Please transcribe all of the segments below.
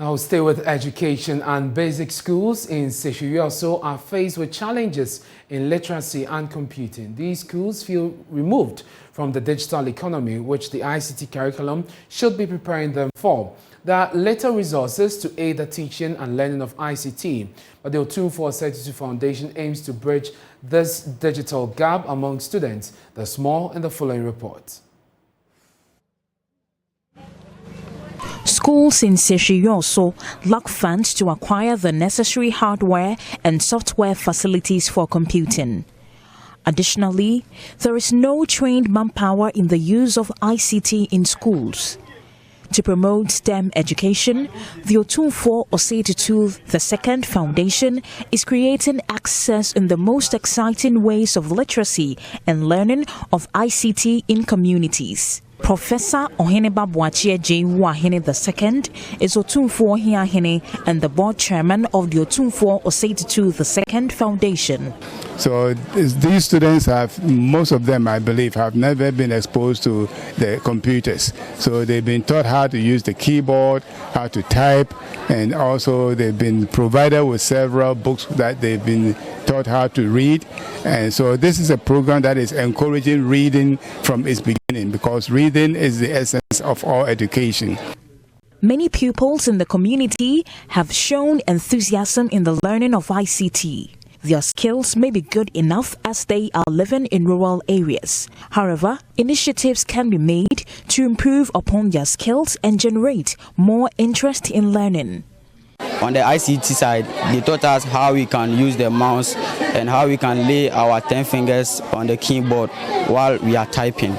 Now stay with education, and basic schools in Sefwi Wiawso are faced with challenges in literacy and computing. These schools feel removed from the digital economy, which the ICT curriculum should be preparing them for. There are little resources to aid the teaching and learning of ICT, but the Otumfuo Foundation aims to bridge this digital gap among students. There's more in the following report. Schools in Sefwi Wiawso lack funds to acquire the necessary hardware and software facilities for computing. Additionally, there is no trained manpower in the use of ICT in schools. To promote STEM education, the Otumfuo II Foundation is creating access in the most exciting ways of literacy and learning of ICT in communities. Professor Oheneba Boachie J. Wahine II is Otumfuo Hiahine and the board chairman of the Otumfuo II Foundation. So these students most of them, I believe, have never been exposed to the computers. So they've been taught how to use the keyboard, how to type, and also they've been provided with several books that they've been taught how to read. And so this is a program that is encouraging reading from its beginning, because reading is the essence of all education. Many pupils in the community have shown enthusiasm in the learning of ICT. Their skills may be good enough as they are living in rural areas. However, initiatives can be made to improve upon their skills and generate more interest in learning. On the ICT side, they taught us how we can use the mouse and how we can lay our 10 fingers on the keyboard while we are typing.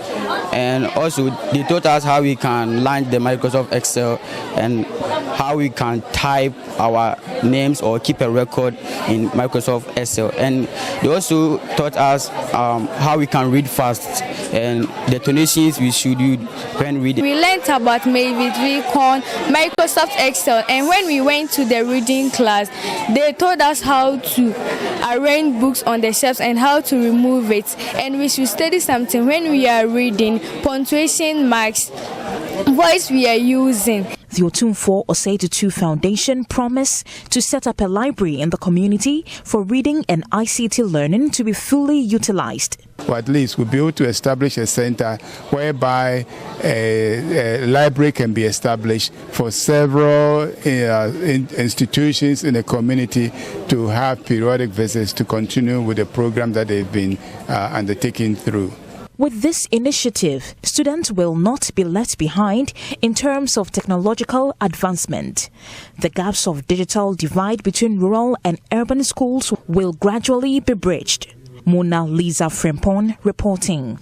And also, they taught us how we can launch the Microsoft Excel and how we can type our names or keep a record in Microsoft Excel. And they also taught us how we can read fast and the tonations we should use when reading. We learned about Vicon, Microsoft Excel, and when we went to the reading class, they taught us how to arrange books on the shelves and how to remove it. And we should study something when we are reading, punctuation marks, voice we are using. The Otumfuo Foundation promised to set up a library in the community for reading and ICT learning to be fully utilized. Or at least we'll be able to establish a center whereby a library can be established for several institutions in the community to have periodic visits to continue with the program that they've been undertaking through. With this initiative, students will not be left behind in terms of technological advancement. The gaps of digital divide between rural and urban schools will gradually be bridged. Mona Lisa Frimpong reporting.